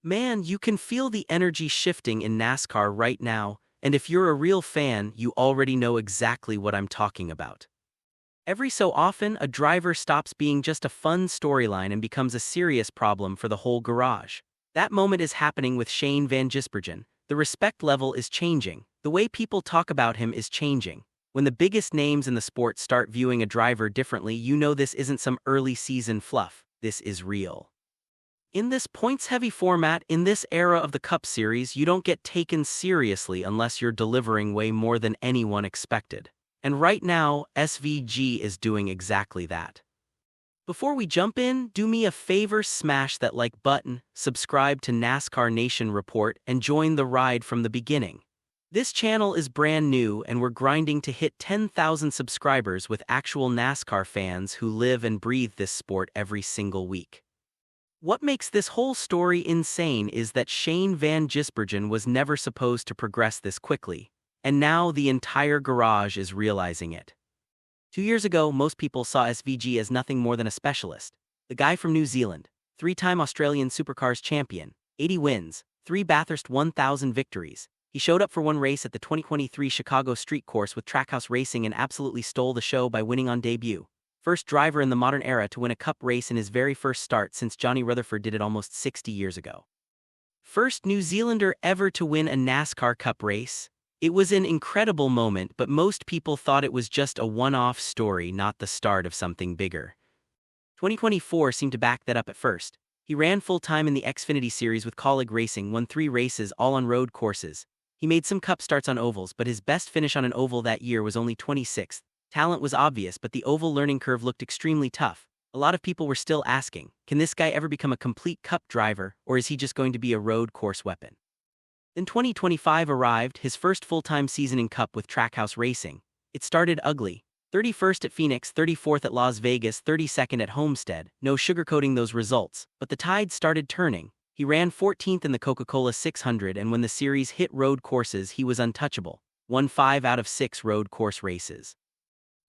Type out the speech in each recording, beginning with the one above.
Man, you can feel the energy shifting in NASCAR right now, and if you're a real fan, you already know exactly what I'm talking about. Every so often, a driver stops being just a fun storyline and becomes a serious problem for the whole garage. That moment is happening with Shane Van Gisbergen. The respect level is changing. The way people talk about him is changing. When the biggest names in the sport start viewing a driver differently, you know this isn't some early season fluff. This is real. In this points-heavy format, in this era of the Cup Series, you don't get taken seriously unless you're delivering way more than anyone expected. And right now, SVG is doing exactly that. Before we jump in, do me a favor, smash that like button, subscribe to NASCAR Nation Report, and join the ride from the beginning. This channel is brand new and we're grinding to hit 10,000 subscribers with actual NASCAR fans who live and breathe this sport every single week. What makes this whole story insane is that Shane Van Gisbergen was never supposed to progress this quickly, and now the entire garage is realizing it. 2 years ago, most people saw SVG as nothing more than a specialist. The guy from New Zealand, 3-time Australian Supercars champion, 80 wins, 3 Bathurst 1000 victories. He showed up for one race at the 2023 Chicago Street Course with Trackhouse Racing and absolutely stole the show by winning on debut. First driver in the modern era to win a Cup race in his very first start since Johnny Rutherford did it almost 60 years ago. First New Zealander ever to win a NASCAR Cup race. It was an incredible moment, but most people thought it was just a one-off story, not the start of something bigger. 2024 seemed to back that up at first. He ran full-time in the Xfinity Series with Colleague Racing, won 3 races, all on road courses. He made some Cup starts on ovals, but his best finish on an oval that year was only 26th. Talent was obvious, but the oval learning curve looked extremely tough. A lot of people were still asking, can this guy ever become a complete Cup driver, or is he just going to be a road course weapon? Then 2025 arrived, his first full-time season in Cup with Trackhouse Racing. It started ugly. 31st at Phoenix, 34th at Las Vegas, 32nd at Homestead. No sugarcoating those results, but the tide started turning. He ran 14th in the Coca-Cola 600, and when the series hit road courses, he was untouchable. Won 5 out of 6 road course races.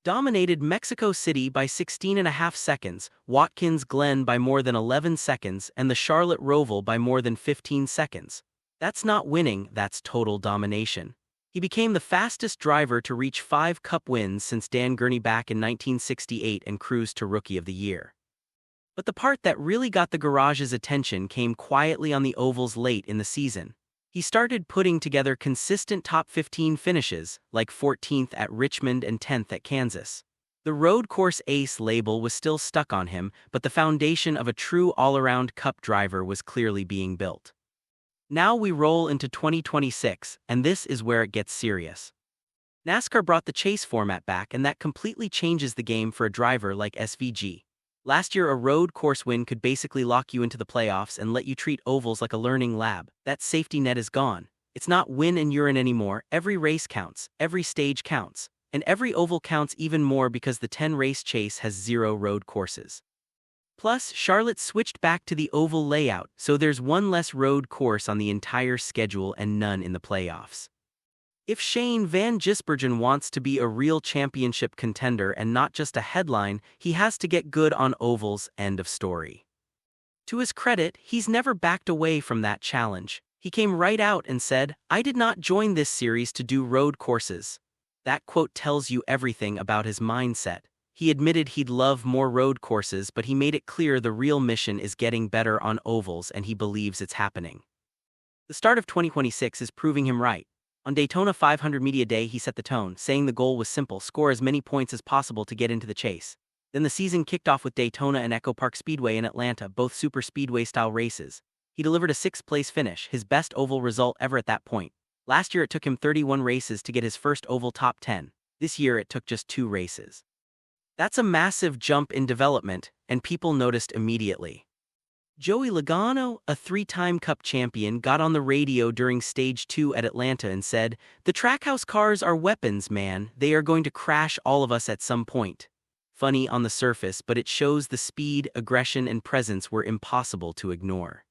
Dominated Mexico City by 16.5 seconds, Watkins Glen by more than 11 seconds, and the Charlotte Roval by more than 15 seconds. That's not winning, that's total domination. He became the fastest driver to reach 5 Cup wins since Dan Gurney back in 1968 and cruised to Rookie of the Year. But the part that really got the garage's attention came quietly on the ovals late in the season. He started putting together consistent top 15 finishes, like 14th at Richmond and 10th at Kansas. The road course ace label was still stuck on him, but the foundation of a true all-around Cup driver was clearly being built. Now we roll into 2026, and this is where it gets serious. NASCAR brought the chase format back, and that completely changes the game for a driver like SVG. Last year, a road course win could basically lock you into the playoffs and let you treat ovals like a learning lab. That safety net is gone. It's not win and urine anymore. Every race counts, every stage counts, and every oval counts even more because the 10-race chase has 0 road courses. Plus, Charlotte switched back to the oval layout, so there's one less road course on the entire schedule and none in the playoffs. If Shane Van Gisbergen wants to be a real championship contender and not just a headline, he has to get good on ovals, end of story. To his credit, he's never backed away from that challenge. He came right out and said, "I did not join this series to do road courses." That quote tells you everything about his mindset. He admitted he'd love more road courses, but he made it clear the real mission is getting better on ovals, and he believes it's happening. The start of 2026 is proving him right. On Daytona 500 Media Day, he set the tone, saying the goal was simple: score as many points as possible to get into the chase. Then the season kicked off with Daytona and Echo Park Speedway in Atlanta, both super speedway-style races. He delivered a 6th-place finish, his best oval result ever at that point. Last year it took him 31 races to get his first oval top 10. This year it took just 2 races. That's a massive jump in development, and people noticed immediately. Joey Logano, a 3-time Cup champion, got on the radio during Stage 2 at Atlanta and said, "The Trackhouse cars are weapons, man. They are going to crash all of us at some point." Funny on the surface, but it shows the speed, aggression, and presence were impossible to ignore.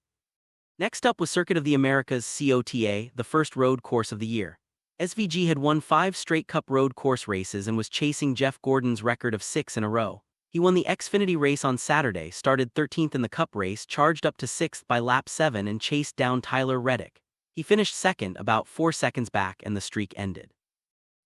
Next up was Circuit of the Americas COTA, the first road course of the year. SVG had won 5 straight Cup road course races and was chasing Jeff Gordon's record of 6 in a row. He won the Xfinity race on Saturday, started 13th in the Cup race, charged up to 6th by lap 7 and chased down Tyler Reddick. He finished second, about 4 seconds back, and the streak ended.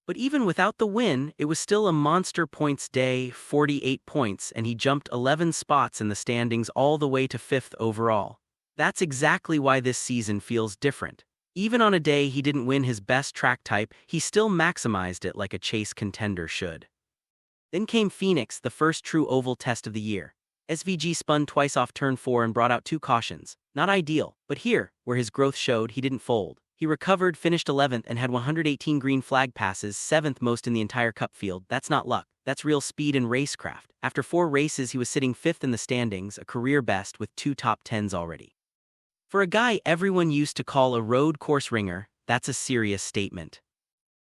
But even without the win, it was still a monster points day, 48 points, and he jumped 11 spots in the standings all the way to 5th overall. That's exactly why this season feels different. Even on a day he didn't win his best track type, he still maximized it like a chase contender should. Then came Phoenix, the first true oval test of the year. SVG spun twice off turn 4 and brought out 2 cautions. Not ideal, but here, where his growth showed, he didn't fold. He recovered, finished 11th, and had 118 green flag passes, 7th most in the entire Cup field. That's not luck, that's real speed and racecraft. After 4 races, he was sitting 5th in the standings, a career best with 2 top 10s already. For a guy everyone used to call a road course ringer, that's a serious statement.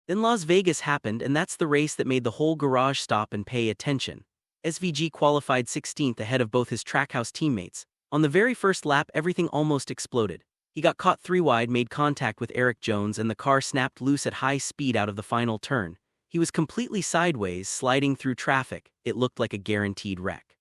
Then Las Vegas happened, and that's the race that made the whole garage stop and pay attention. SVG qualified 16th ahead of both his Trackhouse teammates. On the very first lap, everything almost exploded. He got caught 3 wide, made contact with Eric Jones, and the car snapped loose at high speed out of the final turn. He was completely sideways, sliding through traffic. It looked like a guaranteed wreck.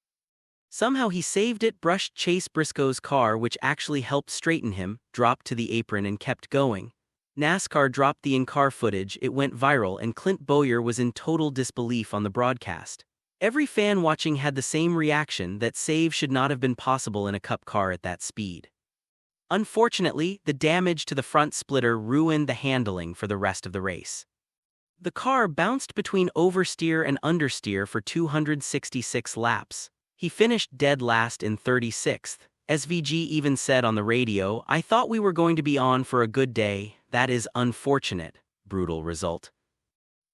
Somehow he saved it, brushed Chase Briscoe's car, which actually helped straighten him, dropped to the apron and kept going. NASCAR dropped the in-car footage, it went viral, and Clint Bowyer was in total disbelief on the broadcast. Every fan watching had the same reaction, that save should not have been possible in a Cup car at that speed. Unfortunately, the damage to the front splitter ruined the handling for the rest of the race. The car bounced between oversteer and understeer for 266 laps. He finished dead last in 36th. SVG even said on the radio, "I thought we were going to be on for a good day. That is unfortunate." Brutal result.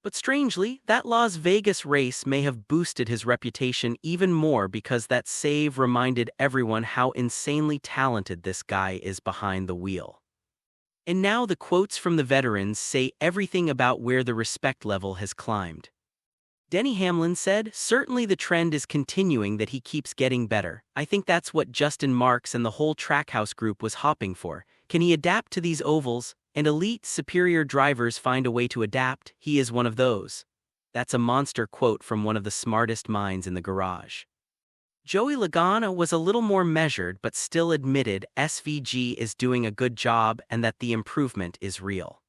But strangely, that Las Vegas race may have boosted his reputation even more because that save reminded everyone how insanely talented this guy is behind the wheel. And now the quotes from the veterans say everything about where the respect level has climbed. Denny Hamlin said, "Certainly the trend is continuing, that he keeps getting better. I think that's what Justin Marks and the whole Trackhouse group was hopping for. Can he adapt to these ovals? And elite, superior drivers find a way to adapt. He is one of those." That's a monster quote from one of the smartest minds in the garage. Joey Logano was a little more measured but still admitted SVG is doing a good job and that the improvement is real.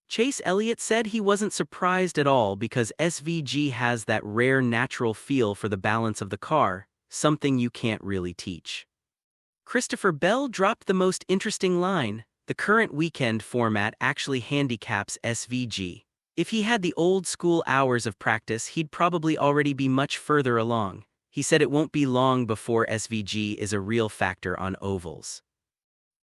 Chase Elliott said he wasn't surprised at all because SVG has that rare natural feel for the balance of the car, something you can't really teach. Christopher Bell dropped the most interesting line. The current weekend format actually handicaps SVG. If he had the old-school hours of practice, he'd probably already be much further along. He said it won't be long before SVG is a real factor on ovals.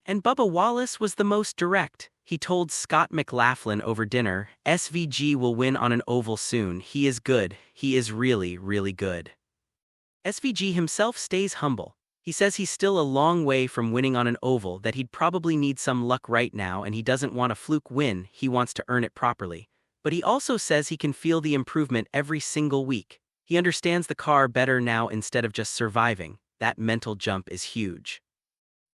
And Bubba Wallace was the most direct. He told Scott McLaughlin over dinner, "SVG will win on an oval soon. He is good. He is really, really good." SVG himself stays humble. He says he's still a long way from winning on an oval, that he'd probably need some luck right now, and he doesn't want a fluke win, he wants to earn it properly. But he also says he can feel the improvement every single week. He understands the car better now instead of just surviving. That mental jump is huge.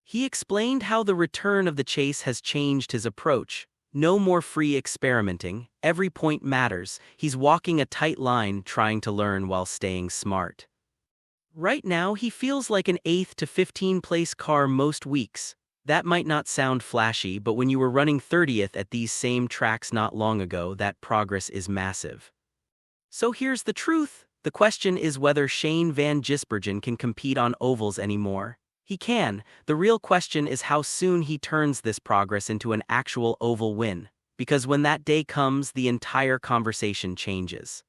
He explained how the return of the chase has changed his approach. No more free experimenting, every point matters. He's walking a tight line, trying to learn while staying smart. Right now, he feels like an 8th to 15th place car most weeks. That might not sound flashy, but when you were running 30th at these same tracks not long ago, that progress is massive. So here's the truth. The question is whether Shane Van Gisbergen can compete on ovals anymore. He can. The real question is how soon he turns this progress into an actual oval win. Because when that day comes, the entire conversation changes.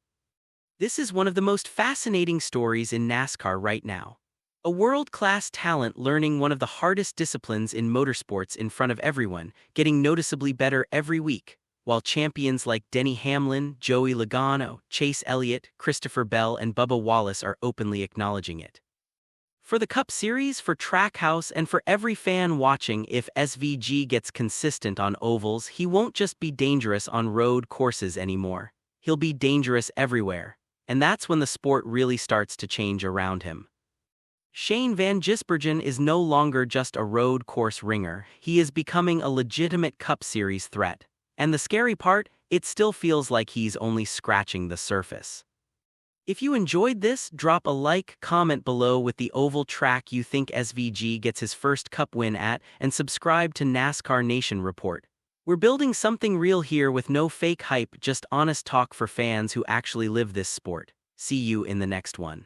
This is one of the most fascinating stories in NASCAR right now. A world-class talent learning one of the hardest disciplines in motorsports in front of everyone, getting noticeably better every week, while champions like Denny Hamlin, Joey Logano, Chase Elliott, Christopher Bell, and Bubba Wallace are openly acknowledging it. For the Cup Series, for Trackhouse, and for every fan watching, if SVG gets consistent on ovals, he won't just be dangerous on road courses anymore. He'll be dangerous everywhere. And that's when the sport really starts to change around him. Shane Van Gisbergen is no longer just a road course ringer. He is becoming a legitimate Cup Series threat. And the scary part, it still feels like he's only scratching the surface. If you enjoyed this, drop a like, comment below with the oval track you think SVG gets his first cup win at, and subscribe to NASCAR Nation Report. We're building something real here with no fake hype, just honest talk for fans who actually live this sport. See you in the next one.